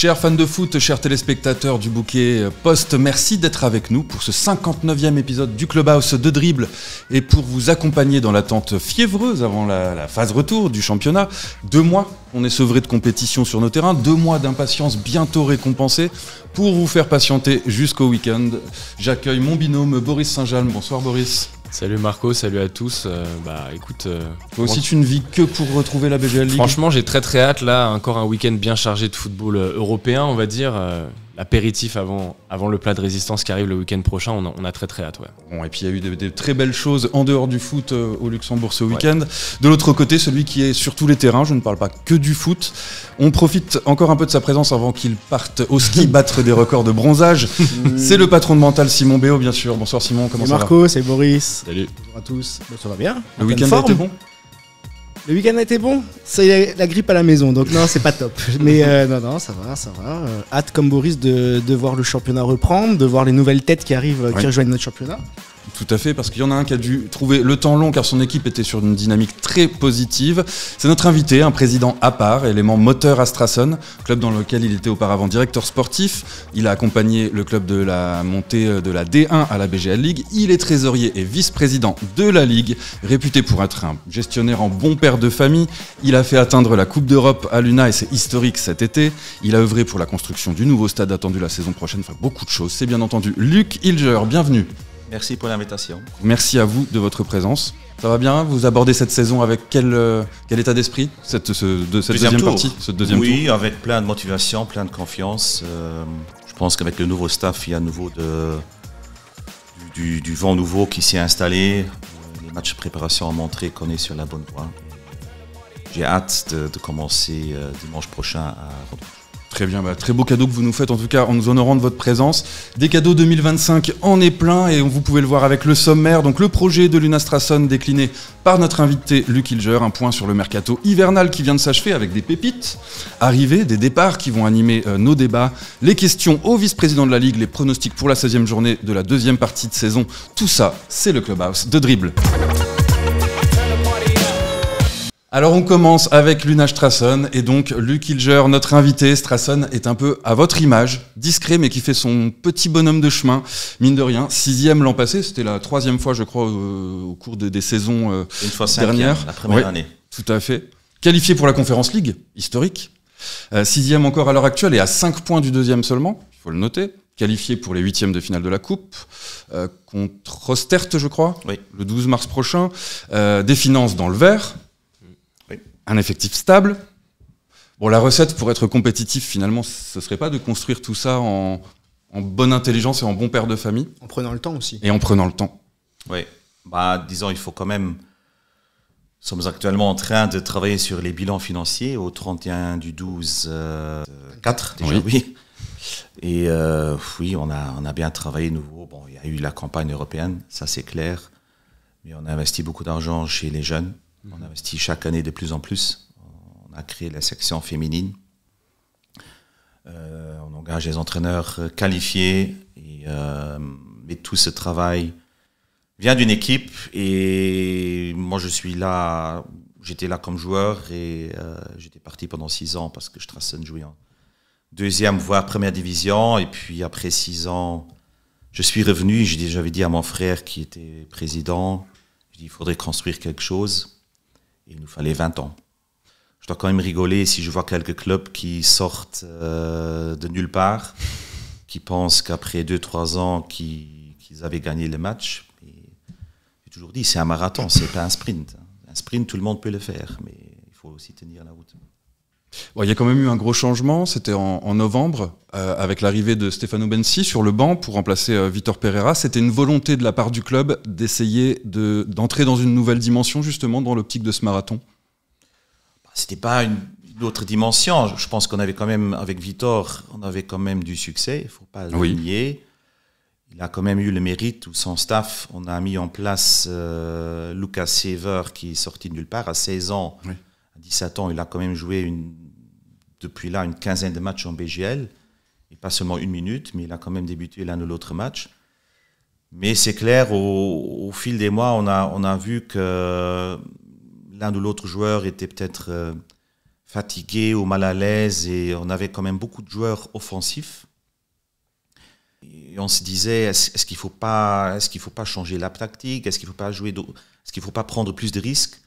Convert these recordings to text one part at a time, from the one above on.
Chers fans de foot, chers téléspectateurs du bouquet Post, merci d'être avec nous pour ce 59e épisode du Clubhouse de Dribble et pour vous accompagner dans l'attente fiévreuse avant la phase retour du championnat. 2 mois, on est sevré de compétition sur nos terrains, 2 mois d'impatience bientôt récompensés pour vous faire patienter jusqu'au week-end. J'accueille mon binôme Boris Saint-Jalm. Bonsoir Boris. Salut Marco, salut à tous. Écoute, toi aussi tu ne vis que pour retrouver la BGL League. Franchement, j'ai très hâte là, encore un week-end bien chargé de football européen, on va dire. L'apéritif avant le plat de résistance qui arrive le week-end prochain, on a très hâte. Ouais. Bon, et puis il y a eu des très belles choses en dehors du foot au Luxembourg ce week-end. Ouais. De l'autre côté, celui qui est sur tous les terrains, je ne parle pas que du foot. On profite encore un peu de sa présence avant qu'il parte au ski battre des records de bronzage. C'est le patron de Mental, Simon Béot, bien sûr. Bonsoir Simon, comment ça va ? Marco, c'est Boris. Salut. Bonjour à tous. Ça va bien ? Le week-end a été bon ? Le week-end a été bon, c'est la grippe à la maison, donc non, c'est pas top. Mais non, ça va. Hâte comme Boris de voir le championnat reprendre, de voir les nouvelles têtes qui arrivent, qui rejoignent notre championnat. Tout à fait, parce qu'il y en a un qui a dû trouver le temps long car son équipe était sur une dynamique très positive. C'est notre invité, un président à part, élément moteur à Strasson, club dans lequel il était auparavant directeur sportif. Il a accompagné le club de la montée de la D1 à la BGL League. Il est trésorier et vice-président de la Ligue, réputé pour être un gestionnaire en bon père de famille. Il a fait atteindre la Coupe d'Europe à l'UNA et c'est historique cet été. Il a œuvré pour la construction du nouveau stade attendu la saison prochaine. Enfin, beaucoup de choses. C'est bien entendu Luc Hilger, bienvenue. Merci pour l'invitation. Merci à vous de votre présence. Ça va bien ? Vous abordez cette saison avec quel état d'esprit, cette deuxième partie, ce deuxième tour ? Oui, avec plein de motivation, plein de confiance. Je pense qu'avec le nouveau staff, il y a à nouveau du vent nouveau qui s'est installé. Les matchs de préparation ont montré qu'on est sur la bonne voie. J'ai hâte de commencer dimanche prochain à Rodrigues. Très bien, très beau cadeau que vous nous faites en tout cas en nous honorant de votre présence. Des cadeaux 2025 en est plein et vous pouvez le voir avec le sommaire. Donc le projet de l'UNA Strasson décliné par notre invité Luc Hilger, un point sur le mercato hivernal qui vient de s'achever avec des pépites, arrivées, des départs qui vont animer nos débats, les questions au vice-président de la Ligue, les pronostics pour la 16e journée de la deuxième partie de saison. Tout ça, c'est le Clubhouse de Dribble. Alors on commence avec l'UNA Strasson et donc Luc Hilger, notre invité. Strasson est un peu à votre image, discret mais qui fait son petit bonhomme de chemin. Mine de rien, 6e l'an passé, c'était la 3e fois je crois au cours des saisons une fois dernières. La première année. Tout à fait. Qualifié pour la Conference League, historique. 6e encore à l'heure actuelle et à 5 points du 2e seulement, il faut le noter. Qualifié pour les 8e de finale de la Coupe, contre Ostert je crois, oui. Le 12 mars prochain. Des finances dans le vert. Un effectif stable. Bon, la recette pour être compétitif, finalement, ce serait pas de construire tout ça en bonne intelligence et en bon père de famille. En prenant le temps aussi. Et en prenant le temps. Oui. Disons, il faut quand même... Nous sommes actuellement en train de travailler sur les bilans financiers au 31 du 12 4 déjà, oui. Et oui, on a bien travaillé nouveau. Bon, il y a eu la campagne européenne, ça c'est clair. Mais on a investi beaucoup d'argent chez les jeunes. On investit chaque année de plus en plus. On a créé la section féminine. On engage des entraîneurs qualifiés. Mais tout ce travail vient d'une équipe. Et moi, j'étais là comme joueur. Et j'étais parti pendant 6 ans parce que Strasson jouait en 2e, voire 1re division. Et puis après 6 ans, je suis revenu. J'avais dit à mon frère qui était président, il faudrait construire quelque chose. Il nous fallait 20 ans. Je dois quand même rigoler si je vois quelques clubs qui sortent de nulle part, qui pensent qu'après 2-3 ans qu'ils avaient gagné le match. J'ai toujours dit, c'est un marathon, c'est pas un sprint. Un sprint, tout le monde peut le faire, mais il faut aussi tenir la route. Bon, il y a quand même eu un gros changement, c'était en novembre, avec l'arrivée de Stefano Bensi sur le banc pour remplacer Vitor Pereira. C'était une volonté de la part du club d'essayer d'entrer dans une nouvelle dimension, justement, dans l'optique de ce marathon. C'était pas une autre dimension. Je pense qu'on avait quand même, avec Vitor, on avait quand même du succès, il ne faut pas le nier. Il a quand même eu le mérite, ou son staff, on a mis en place Lucas Sever, qui est sorti de nulle part à 16 ans. Oui. À 17 ans, il a quand même joué depuis là une quinzaine de matchs en BGL, et pas seulement 1 minute, mais il a quand même débuté l'un ou l'autre match. Mais c'est clair, au fil des mois, on a vu que l'un ou l'autre joueur était peut-être fatigués ou mal à l'aise, et on avait quand même beaucoup de joueurs offensifs. Et on se disait, est-ce qu'il faut pas changer la tactique, est-ce qu'il faut pas prendre plus de risques?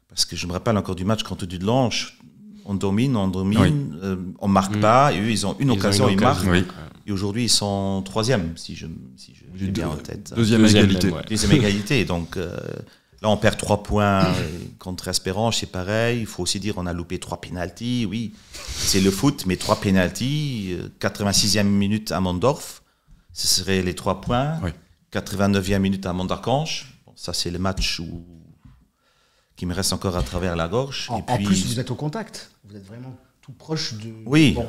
Parce que je me rappelle encore du match contre Dudelange, on domine, on marque pas, et eux ils ont une occasion, ils marquent. Oui. Et aujourd'hui ils sont 3e, si j'ai bien en tête. Deuxième égalité. même, ouais. Deuxième égalité, donc là on perd 3 points contre Espérance, c'est pareil. Il faut aussi dire on a loupé 3 pénaltys, oui, c'est le foot, mais 3 pénaltys, 86e minute à Mondorf, ce serait les 3 points, Oui. 89e minute à Mondarchange, bon, ça c'est le match qui me reste encore à travers la gorge. En plus, vous êtes au contact. Vous êtes vraiment tout proche de... Oui. Bon.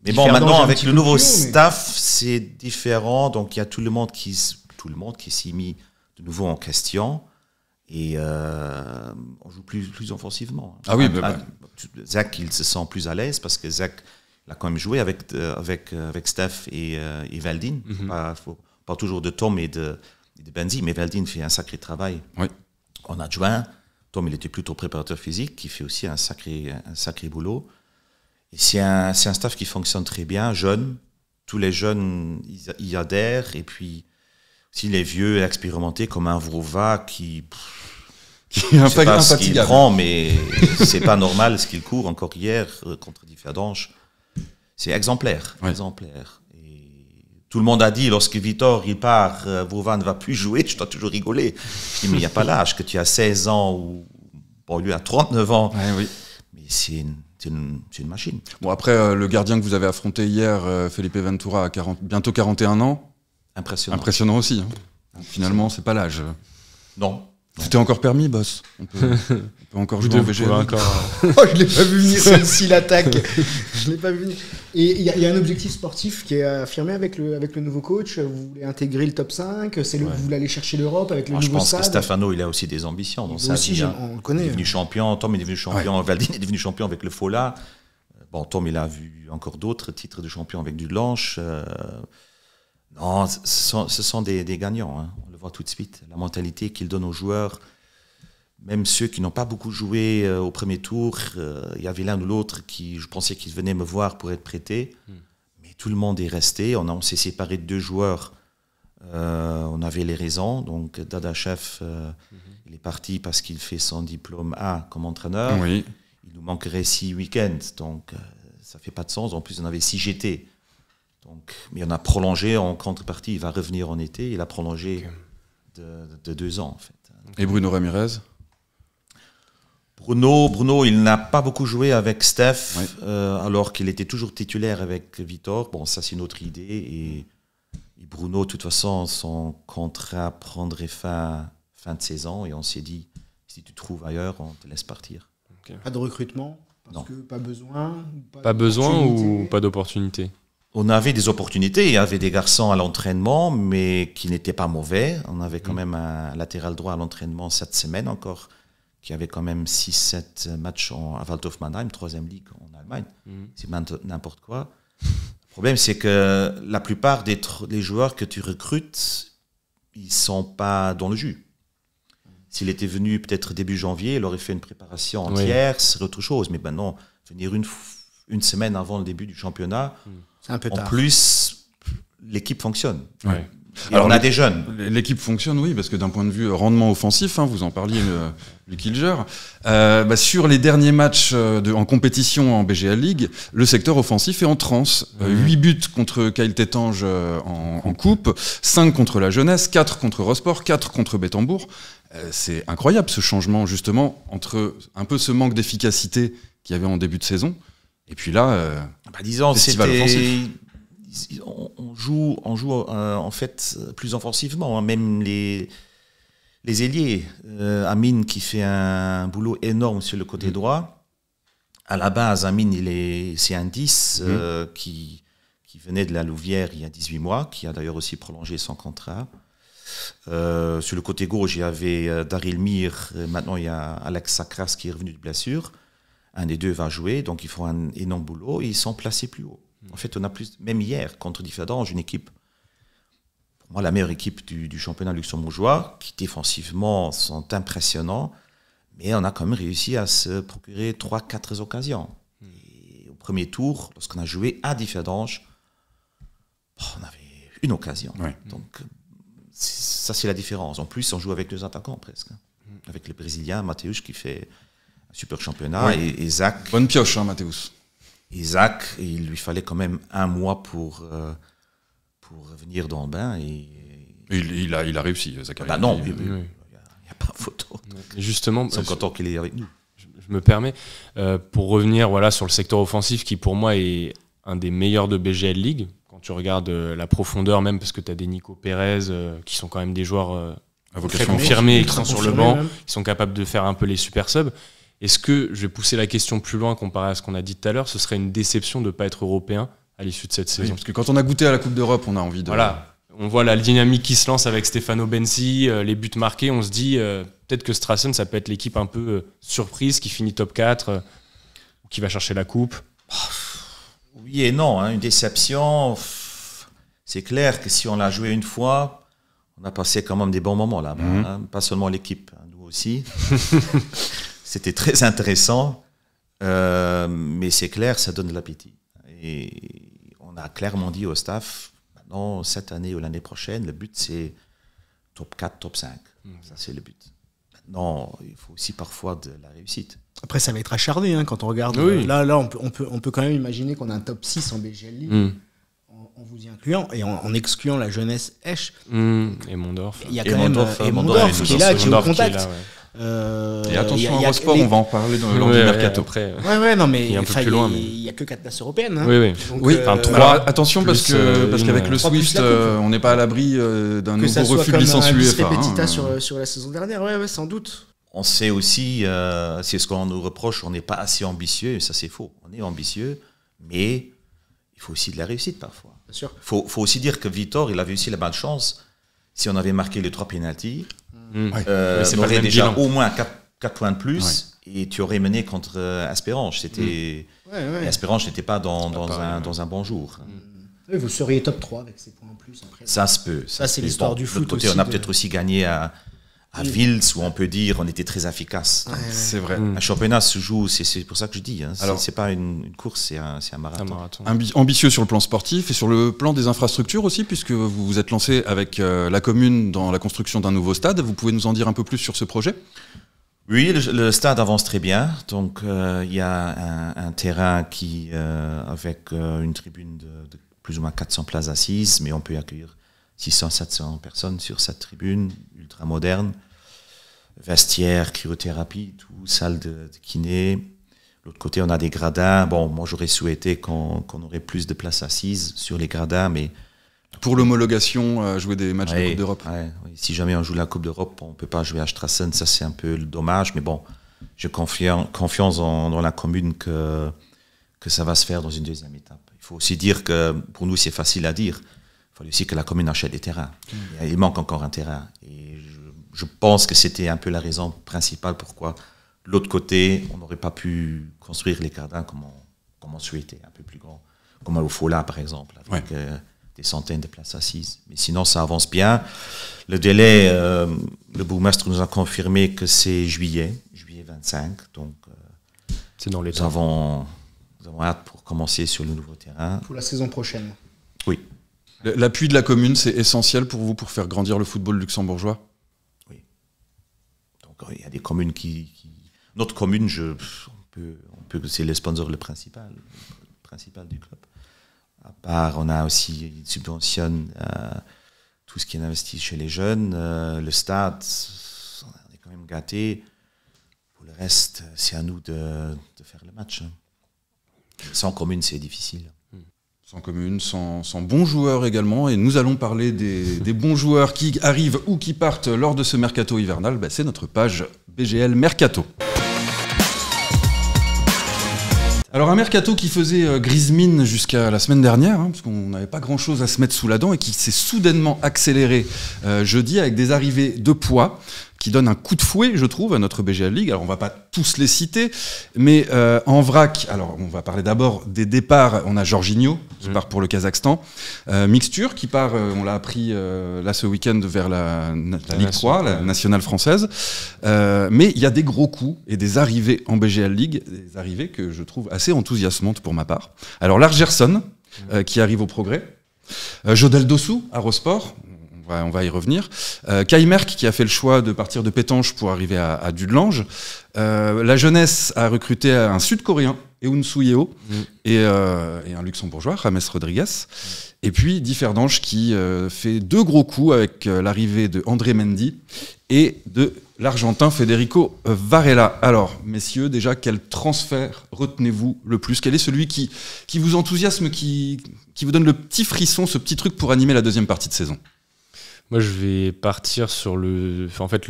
Mais bon, maintenant, un avec petit le peu nouveau plus haut, mais- staff, c'est différent. Donc, il y a tout le monde qui s'est mis de nouveau en question. Et on joue plus offensivement. Ah oui, Zach, il se sent plus à l'aise parce que Zach, il a quand même joué avec Steph et Valdine. Faut pas toujours de Tom et de Benzi, mais Valdine fait un sacré travail. Oui. En adjoint. Tom, il était plutôt préparateur physique, qui fait aussi un sacré boulot. Et c'est un staff qui fonctionne très bien, jeune. Tous les jeunes, ils y adhèrent. Et puis, aussi les vieux expérimentés, comme un Vrova qui Qui est je sais pas ce qu'il infatigable. prend, mais c'est pas normal ce qu'il court encore hier contre Differdange. C'est exemplaire, Ouais. exemplaire. Et tout le monde a dit, lorsque Vitor il part, Vrova ne va plus jouer, je dois toujours rigoler. Je dis, mais il n'y a pas l'âge, que tu as 16 ans ou bon, lui a 39 ans. Ouais, oui. Mais c'est une machine. Bon, après, le gardien que vous avez affronté hier, Felipe Ventura, a bientôt 41 ans. Impressionnant. Impressionnant aussi. Hein. Finalement, c'est pas l'âge. Non. C'était encore permis, boss. On peut encore Vous jouer en deux, vous VGL. pouvez encore... Oh, je l'ai pas vu venir celle-ci, l'attaque. Je l'ai pas vu venir. Et il y a un objectif sportif qui est affirmé avec le nouveau coach. Vous voulez intégrer le top 5. Vous voulez aller chercher l'Europe avec le Je nouveau pense que stade. Stefano, il a aussi des ambitions dans Lui sa aussi, vie. Hein. on le Il connaît. est devenu champion, Tom est devenu champion, Valdine est devenu champion avec le Fola. Bon, Tom, il a vu encore d'autres titres de champion avec Dudelange. Non, ce sont des gagnants. Hein. On le voit tout de suite. La mentalité qu'il donne aux joueurs, même ceux qui n'ont pas beaucoup joué au premier tour, il y avait l'un ou l'autre qui, je pensais qu'ils venaient me voir pour être prêtés. Mais tout le monde est resté. On s'est séparé de 2 joueurs. On avait les raisons. Donc, Dada Chef, il est parti parce qu'il fait son diplôme A comme entraîneur. Oui. Il nous manquerait 6 week-ends. Donc, ça fait pas de sens. En plus, on avait 6 GT. Donc, mais on a prolongé en contrepartie. Il va revenir en été. Il a prolongé de 2 ans, en fait. Et Bruno Ramirez. Bruno, il n'a pas beaucoup joué avec Steph, Ouais. alors qu'il était toujours titulaire avec Vitor. Bon, ça, c'est une autre idée. Et Bruno, de toute façon, son contrat prendrait fin de saison. Et on s'est dit, si tu trouves ailleurs, on te laisse partir. Pas de recrutement parce Non. que pas besoin. Pas besoin ou d'opportunité. pas d'opportunité? On avait des opportunités, il y avait des garçons à l'entraînement, mais qui n'étaient pas mauvais. On avait quand même un latéral droit à l'entraînement cette semaine encore, qui avait quand même 6-7 matchs à Waldhof Mannheim, 3e ligue en Allemagne. C'est n'importe quoi. Le problème, c'est que la plupart des joueurs que tu recrutes, ils ne sont pas dans le jus. S'il était venu peut-être début janvier, il aurait fait une préparation entière, c'est autre chose. Mais maintenant, venir une semaine avant le début du championnat, C'est un peu en tard. plus, l'équipe fonctionne. Ouais. Et Alors, on a des jeunes. L'équipe fonctionne, oui, parce que d'un point de vue rendement offensif, hein, vous en parliez, Luc Hilger, sur les derniers matchs en compétition en BGL League, le secteur offensif est en transe. 8 buts contre Kyle Tétange en coupe, 5 contre la Jeunesse, 4 contre Rosport, 4 contre Bettembourg. C'est incroyable ce changement, justement, entre un peu ce manque d'efficacité qu'il y avait en début de saison, et puis là, Disons, festival offensif. on joue en fait plus offensivement, hein. Même les ailiers, Amine qui fait un boulot énorme sur le côté droit. À la base, Amine, c'est un 10 qui venait de la Louvière il y a 18 mois, qui a d'ailleurs aussi prolongé son contrat. Sur le côté gauche, il y avait Daryl Mir. Maintenant, il y a Alex Sakras qui est revenu de blessure. Un des deux va jouer, donc ils font un énorme boulot et ils sont placés plus haut. En fait, on a plus, même hier, contre Differdange, une équipe, pour moi, la meilleure équipe du championnat luxembourgeois, qui défensivement sont impressionnants, Mais on a quand même réussi à se procurer 3-4 occasions. Et au premier tour, lorsqu'on a joué à Differdange, on avait une occasion. Ouais. Donc, ça, c'est la différence. En plus, on joue avec 2 attaquants presque. Avec le Brésilien, Mateusz, qui fait un super championnat, Ouais. et Zach. Bonne pioche, hein, Mateusz. Et Zach, il lui fallait quand même 1 mois pour revenir dans le bain. Et Il a réussi, Zachary. bah non, Oui. il n'y a pas photo. Et justement, Ils sont contents qu'il est avec nous. je me permets, pour revenir sur le secteur offensif qui pour moi est un des meilleurs de BGL League, quand tu regardes la profondeur même, parce que tu as des Nico Pérez qui sont quand même des joueurs À très vocation confirmés, qui Ultra sont sur le confirmés, banc, même. qui sont capables de faire un peu les super subs. Est-ce que, je vais pousser la question plus loin comparé à ce qu'on a dit tout à l'heure, ce serait une déception de ne pas être européen à l'issue de cette Oui, saison? parce que quand on a goûté à la Coupe d'Europe, on a envie de... Voilà, on voit la dynamique qui se lance avec Stefano Benzi, les buts marqués, on se dit peut-être que Strassen, ça peut être l'équipe un peu surprise qui finit top 4, ou qui va chercher la coupe. Oui et non, hein, une déception. C'est clair que si on l'a joué une fois, on a passé quand même des bons moments là-bas. Hein, pas seulement l'équipe, hein, nous aussi. C'était très intéressant, mais c'est clair, ça donne de l'appétit. Et on a clairement dit au staff, maintenant, cette année ou l'année prochaine, le but c'est top 4, top 5. Ça c'est le but. Maintenant, il faut aussi parfois de la réussite. Après, ça va être acharné hein, quand on regarde. Oui. Là, on peut quand même imaginer qu'on a un top 6 en BGL League, en vous y incluant, et en excluant la jeunesse Esch. Et Mondorf. Il y a Et quand même Mondorf, Mondorf qui est là, qui est au Mondorf contact. qui est là, ouais. Et attention il y à a Eurosport, les- on va en parler lors du Ouais, mercato. après, Ouais, non, mais Il est un peu enfin, plus loin, il mais- y a que 4 places européennes. Hein. Oui. Donc, Oui, enfin, trois. trois. Alors, attention parce plus, qu'avec une, le 3 plus Swift, la coupe. on n'est pas à l'abri d'un Que ça nouveau soit refus comme de licence un bis UEFA. repetita hein. sur la saison dernière, ouais, sans doute. On sait aussi, c'est ce qu'on nous reproche, on n'est pas assez ambitieux, et ça c'est faux. On est ambitieux, mais il faut aussi de la réussite parfois. Bien sûr. Faut aussi dire que Vitor, il avait aussi la malchance. Si on avait marqué les 3 pénaltys, Oui, c'est on pas le aurait même déjà bilan. au moins 4 points de plus, et tu aurais mené contre Esperange. C'était, Ouais. et Esperange n'était pas dans pareil, un bon jour. Oui, vous seriez top 3 avec ces points en plus. Après. Ça se peut. Ça, c'est se peut. l'histoire Bon, du de foot l'autre côté, aussi on a de- peut-être aussi gagné à Vils, où on peut dire on était très efficace. C'est vrai. Un championnat se joue, c'est pour ça que je dis. Hein, Alors- c'est pas une course, c'est un Un marathon. marathon. Ambitieux sur le plan sportif et sur le plan des infrastructures aussi, puisque vous vous êtes lancé avec la commune dans la construction d'un nouveau stade. Vous pouvez nous en dire un peu plus sur ce projet ? Oui, le stade avance très bien. Donc, il y a un terrain qui, avec une tribune de plus ou moins 400 places assises, mais on peut accueillir 600-700 personnes sur cette tribune, ultra moderne. Vestiaire, cryothérapie, tout, salle de kiné. De l'autre côté, on a des gradins. Bon, moi, j'aurais souhaité qu'on aurait plus de places assises sur les gradins, mais Pour l'homologation, jouer des matchs de ouais, Coupe d'Europe. oui. Si jamais on joue la Coupe d'Europe, on ne peut pas jouer à Strassen, ça c'est un peu le dommage, mais bon, j'ai confiance dans la commune que ça va se faire dans une deuxième étape. Il faut aussi dire que, pour nous c'est facile à dire, il fallait aussi que la commune achète des terrains. Il manque encore un terrain. Et je pense que c'était un peu la raison principale pourquoi, de l'autre côté, on n'aurait pas pu construire les gradins comme on souhaitait, un peu plus grand, comme au Fola par exemple, avec des centaines de places assises. Mais sinon, ça avance bien. Le délai, le bourgmestre nous a confirmé que c'est juillet 25. Donc, C'est dans les nous temps. avons hâte pour commencer sur le nouveau terrain. Pour la saison prochaine. Oui. L'appui de la commune, c'est essentiel pour vous pour faire grandir le football luxembourgeois ? Donc, il y a des communes Notre commune, c'est le sponsor le principal du club. À part, on a aussi, il subventionne tout ce qui est investi chez les jeunes. Le stade, on est quand même gâtés. Pour le reste, c'est à nous de faire le match. Sans commune, c'est difficile. Sans commune, sans bons joueurs également. Et nous allons parler des bons joueurs qui arrivent ou qui partent lors de ce mercato hivernal. C'est notre page BGL Mercato. Alors un mercato qui faisait grise mine jusqu'à la semaine dernière, parce qu'on n'avait pas grand-chose à se mettre sous la dent et qui s'est soudainement accéléré jeudi avec des arrivées de poids. qui donnent un coup de fouet, je trouve, à notre BGL League. Alors, on va pas tous les citer, mais en vrac, alors on va parler d'abord des départs. On a Jorginho, qui part pour le Kazakhstan. Mixture, qui part, on l'a appris là ce week-end, vers la Ligue 3, la nationale française. Mais il y a des gros coups et des arrivées en BGL League, des arrivées que je trouve assez enthousiasmantes pour ma part. Alors, Lars Gerson, qui arrive au Progrès. Jodel Dossou à Rosport, on va y revenir. Kai Merck qui a fait le choix de partir de Pétanche pour arriver à Dudelange. La jeunesse a recruté un Sud-Coréen, Eun Soo Yeo, et un Luxembourgeois, James Rodriguez. Et puis Differdange qui fait 2 gros coups avec l'arrivée de André Mendy et de l'Argentin Federico Varela. Alors, messieurs, déjà, quel transfert retenez-vous le plus? Quel est celui qui vous enthousiasme, qui vous donne le petit frisson, ce petit truc pour animer la deuxième partie de saison? Moi, je vais partir sur le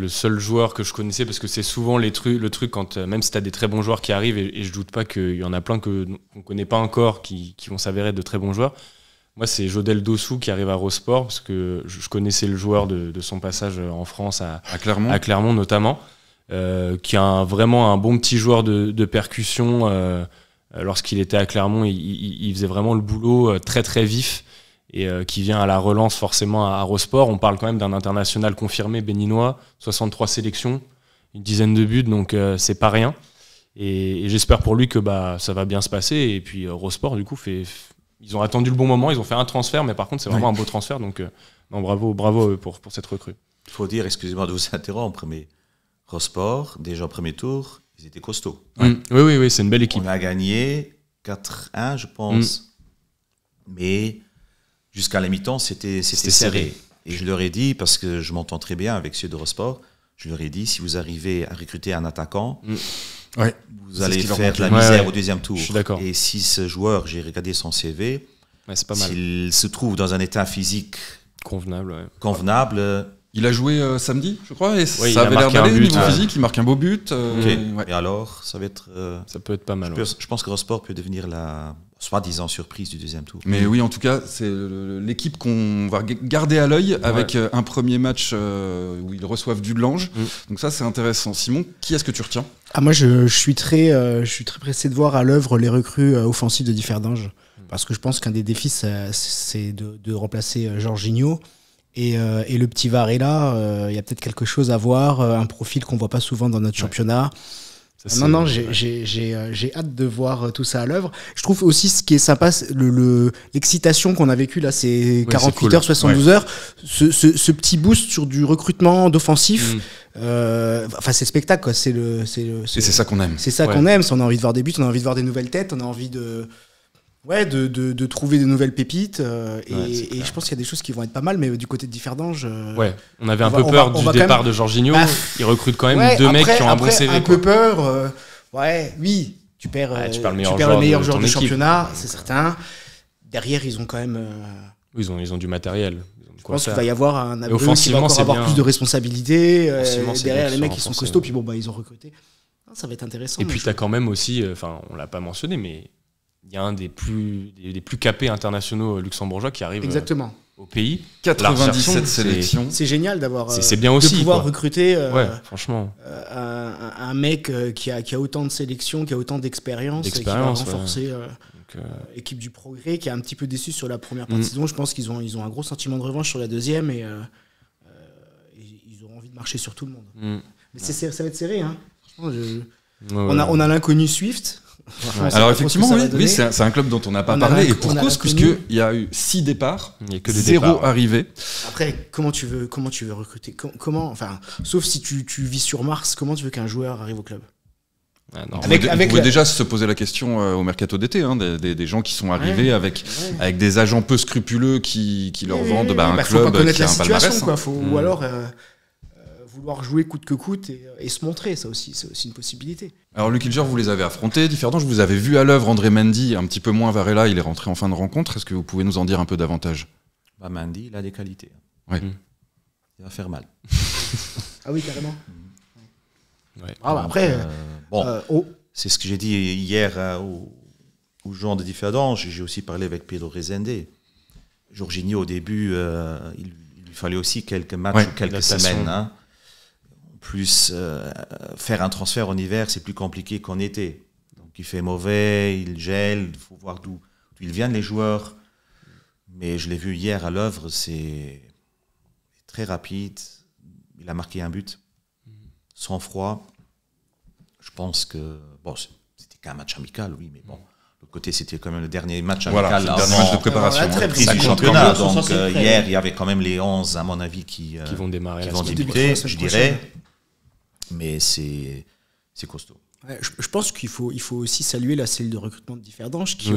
seul joueur que je connaissais, parce que c'est souvent le truc quand, même si tu as des très bons joueurs qui arrivent, et je doute pas qu'il y en a plein qu'on ne connaît pas encore qui vont s'avérer de très bons joueurs. Moi, c'est Jodel Dossou qui arrive à Rosport, parce que je connaissais le joueur de son passage en France à Clermont notamment, qui a vraiment un bon petit joueur de percussion. Lorsqu'il était à Clermont, il faisait vraiment le boulot très très vif, et qui vient à la relance forcément à Rosport. On parle quand même d'un international confirmé béninois, 63 sélections, une dizaine de buts, donc c'est pas rien. Et j'espère pour lui que ça va bien se passer. Et puis Rosport, du coup, ils ont attendu le bon moment, ils ont fait un transfert, mais par contre, c'est vraiment un beau transfert. Donc, bravo pour cette recrue. Il faut dire, excusez-moi de vous interrompre, mais Rosport, déjà au premier tour, ils étaient costauds. Oui, c'est une belle équipe. On a gagné 4-1, je pense. Mais jusqu'à la mi-temps, c'était serré. Et je leur ai dit, parce que je m'entends très bien avec ceux de Rosport, je leur ai dit, si vous arrivez à recruter un attaquant, vous allez faire de la misère au deuxième tour. Je suis d'accord. Et si ce joueur, j'ai regardé son CV, c'est pas mal. S'il se trouve dans un état physique convenable, il a joué samedi, je crois, et ça avait l'air d'aller au niveau physique, il marque un beau but. Et alors, ça peut être pas mal. Je pense que Rosport peut devenir la soi-disant surprise du deuxième tour. Mais oui, en tout cas, c'est l'équipe qu'on va garder à l'œil avec un premier match où ils reçoivent Dudelange. Donc ça, c'est intéressant. Simon, qui est-ce que tu retiens? Moi, je suis très pressé de voir à l'œuvre les recrues offensives de Differdange, parce que je pense qu'un des défis, c'est de remplacer Jorginho. Et le petit Varela, il y a peut-être quelque chose à voir, un profil qu'on voit pas souvent dans notre championnat. Non, j'ai hâte de voir tout ça à l'œuvre. Je trouve aussi ce qui est sympa, l'excitation qu'on a vécue là, ces 48 heures, 72 heures, ce petit boost sur du recrutement d'offensif. C'est le spectacle, quoi. Et c'est ça qu'on aime. C'est ça qu'on aime. On a envie de voir des buts, on a envie de voir des nouvelles têtes, on a envie de trouver des nouvelles pépites. Et je pense qu'il y a des choses qui vont être pas mal, mais du côté de Differdange. On avait un peu peur du départ de Jorginho. Il recrute quand même 2 mecs qui ont un bon CV. Un peu peur. Tu perds le meilleur joueur du championnat, c'est certain. Derrière, ils ont quand même. Ils ont du matériel. Je pense qu'il va y avoir un Abreu qui va encore avoir plus de responsabilités. Derrière, les mecs qui sont costauds, puis ils ont recruté. Ça va être intéressant. Et puis, tu as quand même aussi, on l'a pas mentionné, mais il y a un des plus capés internationaux luxembourgeois qui arrive au pays. 97 sélections. C'est génial d'avoir c'est bien aussi, de pouvoir recruter franchement. un mec qui a autant de sélections, qui a autant d'expérience, qui va renforcer l'équipe du Progrès, qui a un petit peu déçu sur la première partie de saison. Je pense qu'ils ont un gros sentiment de revanche sur la deuxième, et ils auront envie de marcher sur tout le monde. Mais ça va être serré. On a l'inconnu Swift. Alors effectivement, oui, c'est un club dont on n'a pas parlé, et pour cause, puisqu'il y a eu 6 départs, 0 arrivées. Après, comment tu veux recruter, sauf si tu vis sur Mars, comment tu veux qu'un joueur arrive au club? Vous pouvez déjà se poser la question au mercato d'été, des gens qui sont arrivés avec des agents peu scrupuleux qui leur vendent un club faut pas connaître qui a la un palmarès. Ou alors vouloir jouer coûte que coûte et se montrer, c'est aussi une possibilité. Alors Luc Ilger, vous les avez affrontés, Differdange, vous avez vu à l'œuvre André Mendy, un petit peu moins Varela, il est rentré en fin de rencontre. Est-ce que vous pouvez nous en dire un peu davantage? Mendy, il a des qualités. Il va faire mal. Ah oui, carrément. Après, c'est ce que j'ai dit hier aux gens de Differdange. J'ai aussi parlé avec Pedro Rezende. Jorginho, au début, il lui fallait aussi quelques matchs ou quelques semaines. On plus, faire un transfert en hiver, c'est plus compliqué qu'en été. Donc il fait mauvais, il gèle, il faut voir d'où ils viennent les joueurs. Mais je l'ai vu hier à l'œuvre, c'est très rapide. Il a marqué un but, sans froid. Je pense que, bon, c'était qu'un match amical, oui, mais bon. De l'autre côté, c'était quand même le dernier match amical. Le dernier match de préparation. Prise du championnat. Donc hier, il y avait quand même les 11, à mon avis, qui vont démarrer, qui vont débuter, je dirais. Mais c'est costaud. Ouais, je pense qu'il faut aussi saluer la cellule de recrutement de Differdange qui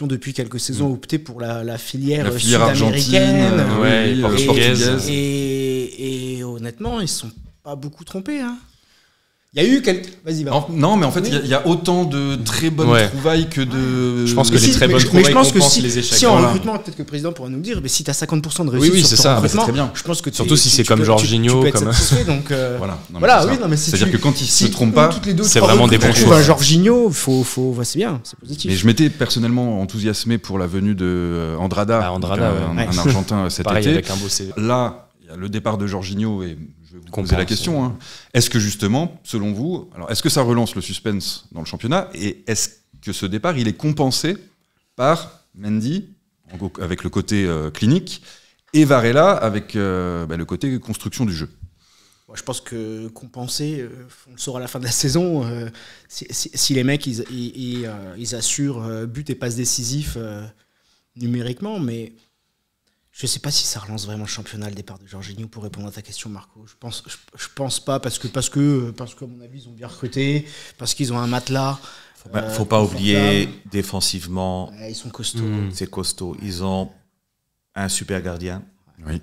ont depuis quelques saisons opté pour la filière sud-américaine portugaise. Et honnêtement, ils ne se sont pas beaucoup trompés. Hein. Il y a eu quelques... Vas-y, va. Non, mais en fait, il y a autant de très bonnes trouvailles que de... Je pense que les très bonnes trouvailles compensent les échecs. Si en recrutement, peut-être que le président pourra nous dire, mais si tu as 50% de réussite sur ton recrutement, très bien. je pense que surtout si c'est comme Jorginho. Tu peux être satisfait, donc... C'est-à-dire que quand il ne se trompe pas, c'est vraiment des bons choix. Jorginho, c'est bien, c'est positif. Mais je m'étais personnellement enthousiasmé pour la venue de Andrada, un Argentin cet été. Avec un beau CV. Là, il y a le départ de Jorginho et... Je vais vous poser la question. Hein. Est-ce que justement, selon vous, alors est-ce que ça relance le suspense dans le championnat et est-ce que ce départ, il est compensé par Mendy, avec le côté clinique, et Varela avec le côté construction du jeu? Je pense que compenser, on le saura à la fin de la saison, si les mecs ils assurent but et passe décisif numériquement, mais... Je ne sais pas si ça relance vraiment le championnat, le départ de Jorginho, pour répondre à ta question, Marco. Je pense pas, parce que, à mon avis, ils ont bien recruté, parce qu'ils ont un matelas. Faut pas oublier, défensivement, ils sont costauds. C'est costaud. Ils ont un super gardien. Oui.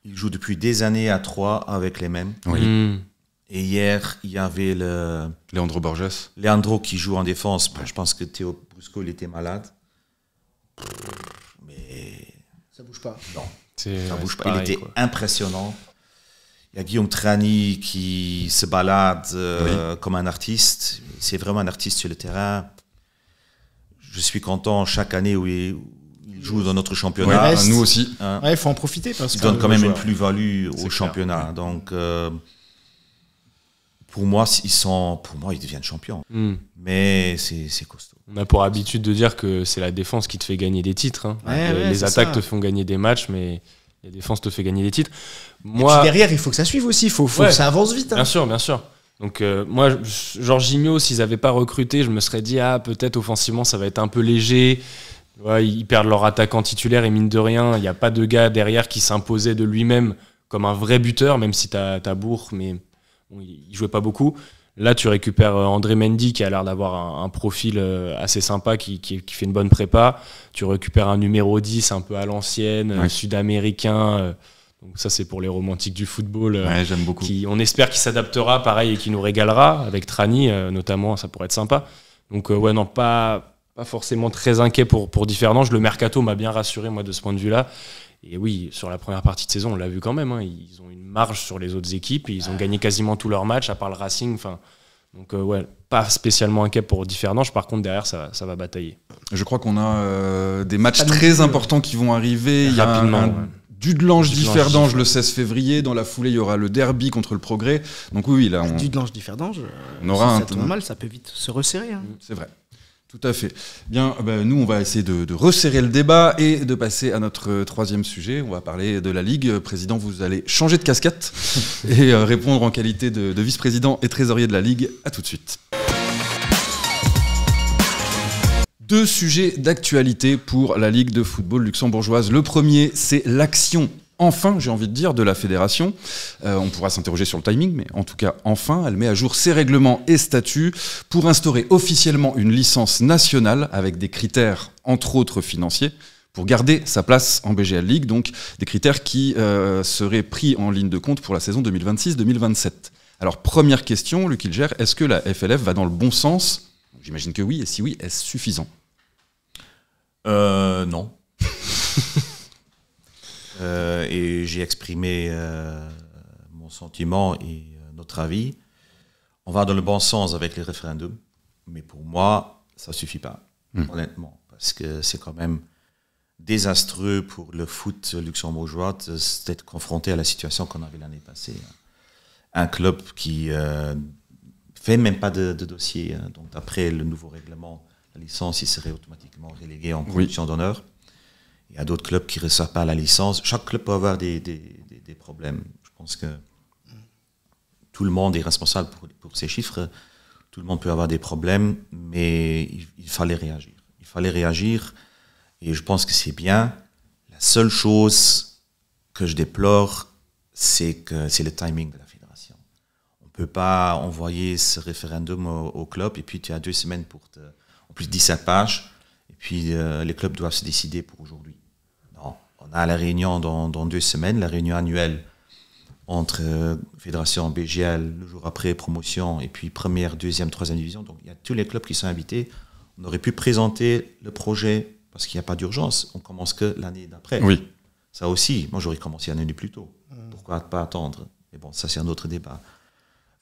Ils jouent depuis des années à 3 avec les mêmes. Oui. Et hier, il y avait Leandro Borges. Leandro qui joue en défense. Je pense que Théo Brusco, il était malade. Mais... Ça bouge pas. Non, ça bouge pas. Il était impressionnant. Il y a Guillaume Trani qui se balade comme un artiste. C'est vraiment un artiste sur le terrain. Je suis content chaque année où il joue dans notre championnat. Nous aussi. Il faut en profiter. Parce il donne quand même une plus-value au championnat. Ouais. Donc, pour moi, ils deviennent champions. Mais c'est costaud. On a pour habitude de dire que c'est la défense qui te fait gagner des titres. Hein. Les attaques te font gagner des matchs, mais la défense te fait gagner des titres. Moi, et puis derrière, il faut que ça suive aussi. Il faut que ça avance vite. Hein. Bien sûr. Donc moi, Jorginho, s'ils n'avaient pas recruté, je me serais dit, peut-être offensivement, ça va être un peu léger. Ouais, ils perdent leur attaquant titulaire et mine de rien, il n'y a pas de gars derrière qui s'imposait de lui-même comme un vrai buteur, même si t'as Bourg, mais bon, il jouait pas beaucoup. Là, tu récupères André Mendy qui a l'air d'avoir un profil assez sympa, qui fait une bonne prépa. Tu récupères un numéro 10 un peu à l'ancienne, sud-américain. Donc ça, c'est pour les romantiques du football. J'aime beaucoup. On espère qu'il s'adaptera, pareil, et qu'il nous régalera. Avec Trani, notamment, ça pourrait être sympa. Donc pas forcément très inquiet pour Differdange. Le mercato m'a bien rassuré, moi, de ce point de vue-là. Et oui, sur la première partie de saison, on l'a vu quand même. Hein, ils ont une marge sur les autres équipes. Ils ont gagné quasiment tous leurs matchs, à part le Racing. Donc, pas spécialement inquiet pour Differdange. Par contre, derrière, ça va batailler. Je crois qu'on a des matchs très importants qui vont arriver. Il y a Dudelange-Differdange le 16 février. Dans la foulée, il y aura le derby contre le Progrès. Donc oui, là, Dudelange-Differdange, on aura si ça tombe mal, ça peut vite se resserrer. Hein. C'est vrai. Tout à fait. Bien, nous, on va essayer de resserrer le débat et de passer à notre troisième sujet. On va parler de la Ligue. Président, vous allez changer de casquette et répondre en qualité de vice-président et trésorier de la Ligue. À tout de suite. 2 sujets d'actualité pour la Ligue de football luxembourgeoise. Le premier, c'est l'action. Enfin, j'ai envie de dire, de la fédération. On pourra s'interroger sur le timing, mais en tout cas, enfin, elle met à jour ses règlements et statuts pour instaurer officiellement une licence nationale avec des critères, entre autres financiers, pour garder sa place en BGL League, donc des critères qui seraient pris en ligne de compte pour la saison 2026-2027. Alors, première question, Luc Hilger, est-ce que la FLF va dans le bon sens? J'imagine que oui, et si oui, est-ce suffisant? Non. Et j'ai exprimé mon sentiment et notre avis. On va dans le bon sens avec les référendums, mais pour moi, ça ne suffit pas, honnêtement, parce que c'est quand même désastreux pour le foot luxembourgeois d'être confronté à la situation qu'on avait l'année passée. un club qui fait même pas de dossier. Hein. Donc d'après le nouveau règlement, la licence, il serait automatiquement relégué en promotion d'honneur. Il y a d'autres clubs qui ne reçoivent pas la licence. Chaque club peut avoir des problèmes. Je pense que tout le monde est responsable pour ces chiffres. Tout le monde peut avoir des problèmes, mais il fallait réagir. Il fallait réagir, et je pense que c'est bien. La seule chose que je déplore, c'est le timing de la fédération. On ne peut pas envoyer ce référendum au club, et puis tu as 2 semaines en plus 17 pages, et puis les clubs doivent se décider pour aujourd'hui. Non, on a la réunion dans 2 semaines, la réunion annuelle entre fédération BGL, le jour après promotion, et puis première, deuxième, troisième division. Donc il y a tous les clubs qui sont invités. On aurait pu présenter le projet, parce qu'il n'y a pas d'urgence. On commence que l'année d'après. Oui. Ça aussi, moi j'aurais commencé une année plus tôt. Pourquoi pas attendre? Mais bon, ça c'est un autre débat.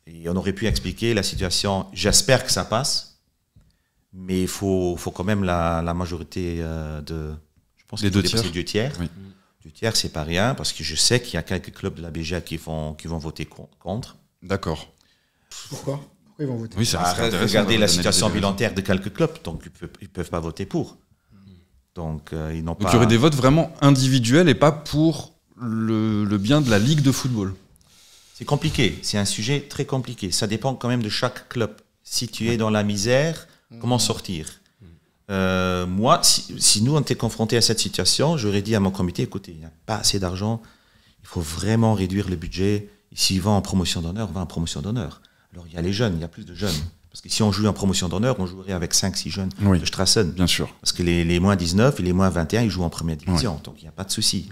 Et on aurait pu expliquer la situation. J'espère que ça passe, mais il faut quand même la majorité je pense les 2 tiers. 2 tiers. Oui. 2 tiers, c'est pas rien, parce que je sais qu'il y a quelques clubs de la BGA qui vont voter contre. D'accord. Pourquoi ils vont voter? Oui, ça serait intéressant. Regardez la d'analyser situation les bilantaire de quelques clubs, donc ils peuvent pas voter pour. Donc ils n'ont Donc pas. il y aurait des votes vraiment individuels et pas pour le bien de la Ligue de football. C'est compliqué, c'est un sujet très compliqué. Ça dépend quand même de chaque club. Si tu es dans la misère, comment sortir? Moi, si nous on était confrontés à cette situation, j'aurais dit à mon comité, écoutez, il n'y a pas assez d'argent, il faut vraiment réduire le budget. Et s'ils vont en promotion d'honneur, on va en promotion d'honneur. Alors il y a les jeunes, il y a plus de jeunes. Parce que si on joue en promotion d'honneur, on jouerait avec 5-6 jeunes de Strassen. Bien sûr. Parce que les moins 19 et les moins 21, ils jouent en première division. Donc il n'y a pas de souci.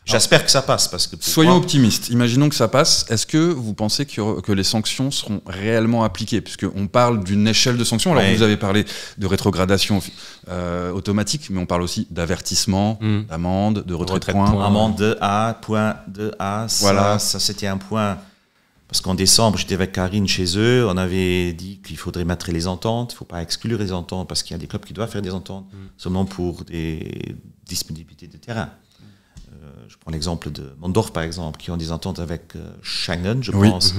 J'espère que ça passe. Parce que soyons optimistes. Imaginons que ça passe. Est-ce que vous pensez que les sanctions seront réellement appliquées? Puisqu'on parle d'une échelle de sanctions. Alors vous avez parlé de rétrogradation automatique, mais on parle aussi d'avertissement, d'amende, de retrait de points. Amende de A, point de A. Voilà. Ça c'était un point. Parce qu'en décembre, j'étais avec Karine chez eux. On avait dit qu'il faudrait mettre les ententes. Il ne faut pas exclure les ententes, parce qu'il y a des clubs qui doivent faire des ententes seulement pour des disponibilités de terrain. Je prends l'exemple de Mondorf, par exemple, qui ont des ententes avec Schengen, je pense,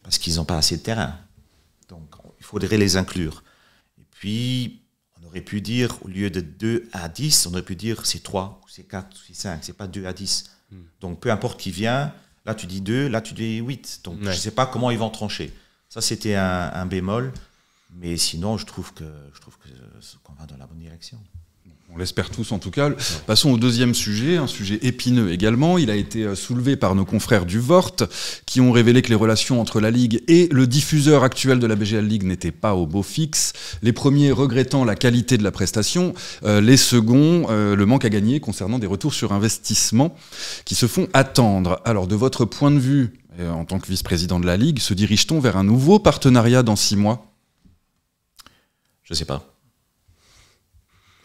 parce qu'ils n'ont pas assez de terrain. Donc, il faudrait les inclure. Et puis, on aurait pu dire, au lieu de 2 à 10, on aurait pu dire c'est 3, ou c'est 4, ou c'est 5, c'est pas 2 à 10. Donc, peu importe qui vient, là tu dis 2, là tu dis 8. Donc, je ne sais pas comment ils vont trancher. Ça, c'était un bémol. Mais sinon, je trouve qu'on va dans la bonne direction. On l'espère tous en tout cas. Passons au deuxième sujet, un sujet épineux également. Il a été soulevé par nos confrères du VORT qui ont révélé que les relations entre la Ligue et le diffuseur actuel de la BGL League n'étaient pas au beau fixe. Les premiers regrettant la qualité de la prestation, les seconds le manque à gagner concernant des retours sur investissement qui se font attendre. Alors de votre point de vue, en tant que vice-président de la Ligue, se dirige-t-on vers un nouveau partenariat dans 6 mois ? Je ne sais pas.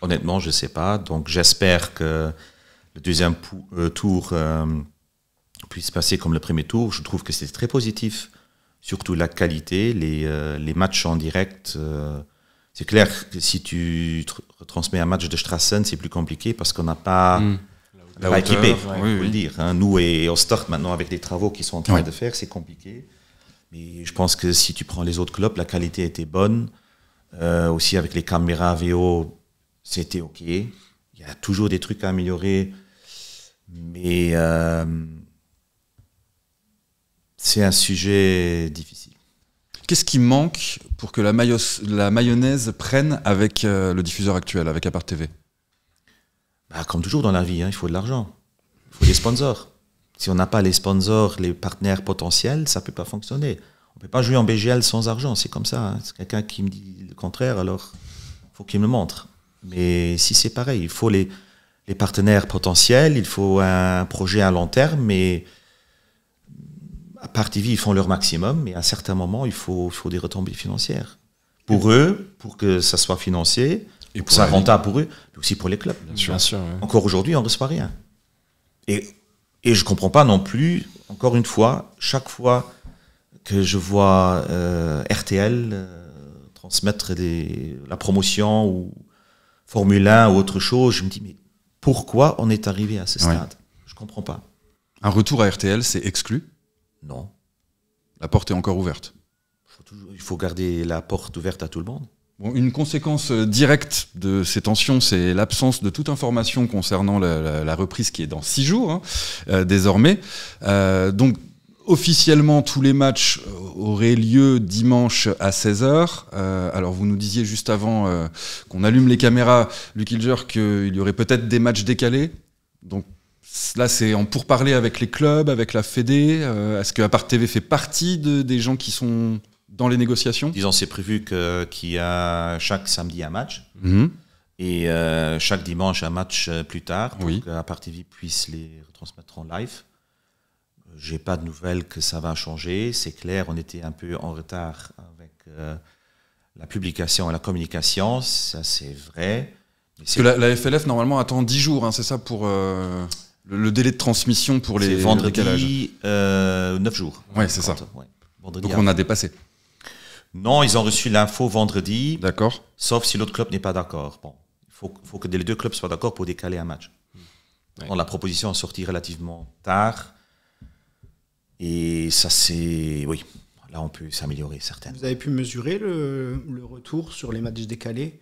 Honnêtement, je ne sais pas. Donc, j'espère que le deuxième tour puisse passer comme le premier tour. Je trouve que c'est très positif, surtout la qualité, les matchs en direct. C'est clair que si tu retransmets un match de Strassen, c'est plus compliqué parce qu'on n'a pas la équipé, il faut le dire. Hein. Nous et Ostart, maintenant, avec les travaux qu'ils sont en train de faire, c'est compliqué. Mais je pense que si tu prends les autres clubs, la qualité était bonne. Aussi avec les caméras VO, c'était OK. Il y a toujours des trucs à améliorer. Mais c'est un sujet difficile. Qu'est-ce qui manque pour que la mayonnaise prenne avec le diffuseur actuel, avec Apart TV ? Comme toujours dans la vie, hein, il faut de l'argent. Il faut des sponsors. Si on n'a pas les sponsors, les partenaires potentiels, ça ne peut pas fonctionner. On ne peut pas jouer en BGL sans argent, c'est comme ça. Hein. C'est quelqu'un qui me dit le contraire, alors il faut qu'il me le montre. Mais si c'est pareil, il faut les partenaires potentiels, il faut un projet à long terme, mais Apart TV, ils font leur maximum, mais à un certain moment, il faut des retombées financières. Pour eux, pour que ça soit financé, et pour que ça soit rentable pour eux, mais aussi pour les clubs. Bien sûr, ouais. Encore aujourd'hui, on ne reçoit rien. Et je ne comprends pas non plus, encore une fois, chaque fois que je vois RTL transmettre la promotion ou Formule 1 ou autre chose, je me dis, mais pourquoi on est arrivé à ce stade ? Je ne comprends pas. Un retour à RTL, c'est exclu ? Non. La porte est encore ouverte. Il faut garder la porte ouverte à tout le monde. Bon, une conséquence directe de ces tensions, c'est l'absence de toute information concernant la reprise qui est dans 6 jours, désormais. Donc, officiellement, tous les matchs auraient lieu dimanche à 16h. Alors, vous nous disiez juste avant qu'on allume les caméras, Luc Hilger, qu'il y aurait peut-être des matchs décalés. Donc, là, c'est en pourparlers avec les clubs, avec la Fédé. Est-ce que Apart TV fait partie des gens qui sont dans les négociations? Disons, c'est prévu qu'il y a chaque samedi un match et chaque dimanche un match plus tard pour que Apart TV puisse les retransmettre en live. J'ai pas de nouvelles que ça va changer. C'est clair, on était un peu en retard avec la publication et la communication. Ça, c'est vrai. Parce que la FLF, normalement, attend 10 jours, c'est ça, pour le délai de transmission pour les vendredi, 9 jours. Oui, c'est ça. Ouais. Donc on a dépassé. Non, ils ont reçu l'info vendredi. D'accord. Sauf si l'autre club n'est pas d'accord. Bon, il faut que les 2 clubs soient d'accord pour décaler un match. Ouais. Donc, la proposition est sortie relativement tard. Et ça, c'est... Oui, là, on peut s'améliorer, certainement. Vous avez pu mesurer le retour sur les matchs décalés?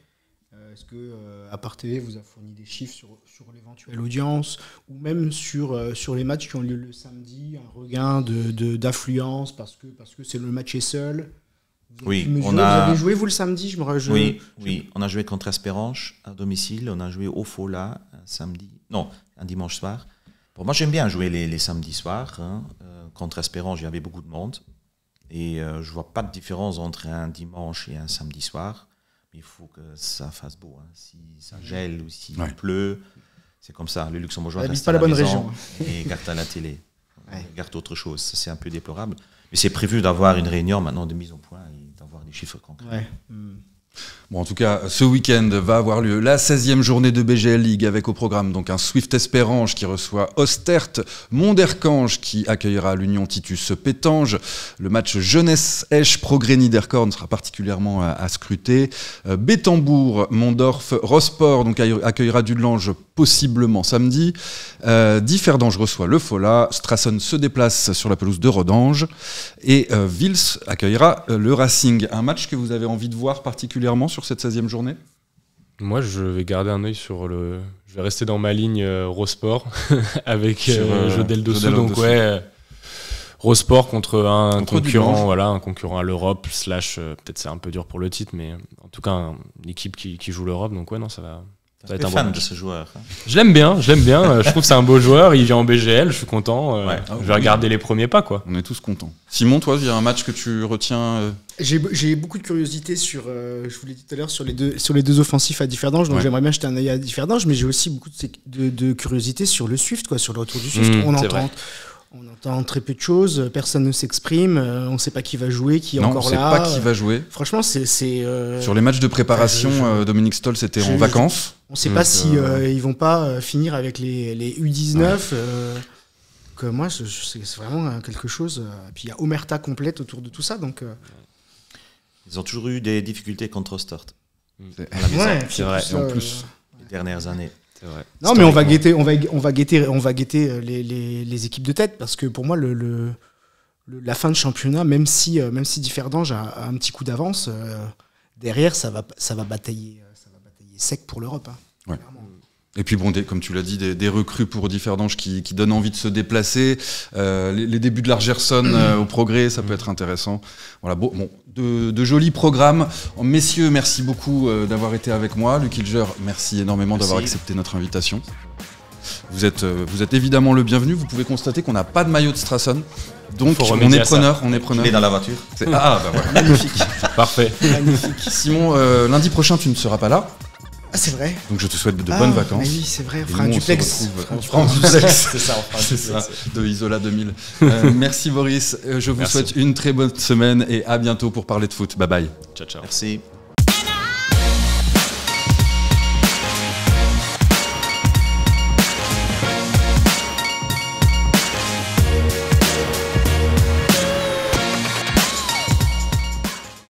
Est-ce que Apart TV vous a fourni des chiffres sur l'éventuelle audience ou même sur les matchs qui ont lieu le samedi, un regain d'affluence parce que c'est le match est seul? Oui, vous avez joué vous le samedi? Oui, on a joué contre Espérange à domicile, on a joué au Fola un dimanche soir. Bon, moi j'aime bien jouer les samedis soirs. Contre Espérange, il y avait beaucoup de monde et je vois pas de différence entre un dimanche et un samedi soir. Mais il faut que ça fasse beau. Si ça gèle ou s'il pleut, c'est comme ça. Le Luxembourgeois reste pas à la bonne maison région et garde à la télé. Garde autre chose. Ça, c'est un peu déplorable. Mais c'est prévu d'avoir une réunion maintenant de mise au point et d'avoir des chiffres concrets. Ouais. Bon, en tout cas, ce week-end va avoir lieu la 16e journée de BGL League avec au programme donc un Swift Espérange qui reçoit Ostert, Monderkange qui accueillera l'Union Titus Pétange. Le match Jeunesse-Esch Progrès Niederkorn sera particulièrement à scruter. Bétambourg, Mondorf, Rosport donc accueillera Dudelange possiblement samedi. Differdange reçoit le Fola. Strassen se déplace sur la pelouse de Rodange et Vils accueillera le Racing. Un match que vous avez envie de voir particulièrement sur cette 16e journée? Moi, je vais garder un œil sur le... Je vais rester dans ma ligne Rosport avec Jodel dessous. Donc, Rosport contre un concurrent, un concurrent à l'Europe, / peut-être c'est un peu dur pour le titre, mais en tout cas, une équipe qui joue l'Europe. Donc, ça va être un bon match. De ce joueur. Je l'aime bien. Je trouve que c'est un beau joueur. Il vient en BGL, je suis content. Je vais regarder les premiers pas, quoi. On est tous contents. Simon, toi, il y a un match que tu retiens J'ai beaucoup de curiosité je vous l'ai dit tout à l'heure, sur les deux offensifs à Differdange. Donc j'aimerais bien jeter un œil à Differdange, mais j'ai aussi beaucoup de curiosité sur le Swift, sur le retour du Swift. On entend très peu de choses, personne ne s'exprime, on ne sait pas qui va jouer, qui est encore là. On ne sait pas qui va jouer. Franchement, c'est sur les matchs de préparation, Dominique Stoll était en vacances. On ne sait pas si ils vont pas finir avec les U19. Que moi, c'est vraiment quelque chose. Et puis il y a Omerta complète autour de tout ça, donc. Ils ont toujours eu des difficultés contre Ostert. C'est vrai. En plus, les dernières années. Vrai. Non, mais on va guetter les équipes de tête, parce que pour moi la fin de championnat, même si Differdange a un petit coup d'avance, derrière ça va batailler sec pour l'Europe. Et puis bon, comme tu l'as dit, des recrues pour Differdange qui donnent envie de se déplacer. Les débuts de l'Argerson au Progrès, ça peut être intéressant. Voilà, de jolis programmes. Messieurs, merci beaucoup d'avoir été avec moi. Luc Hilger, merci énormément d'avoir accepté notre invitation. Vous êtes évidemment le bienvenu. Vous pouvez constater qu'on n'a pas de maillot de Strassen. Donc on est preneur. Il est dans la voiture. Voilà, magnifique. Parfait. Magnifique. Simon, lundi prochain, tu ne seras pas là. Ah, c'est vrai. Donc je te souhaite de bonnes vacances. Oui, c'est vrai, on fera un duplex. On fera un duplex. C'est ça, on fera un duplex. De Isola 2000. Merci Boris, je vous souhaite une très bonne semaine et à bientôt pour parler de foot. Bye bye. Ciao, ciao. Merci.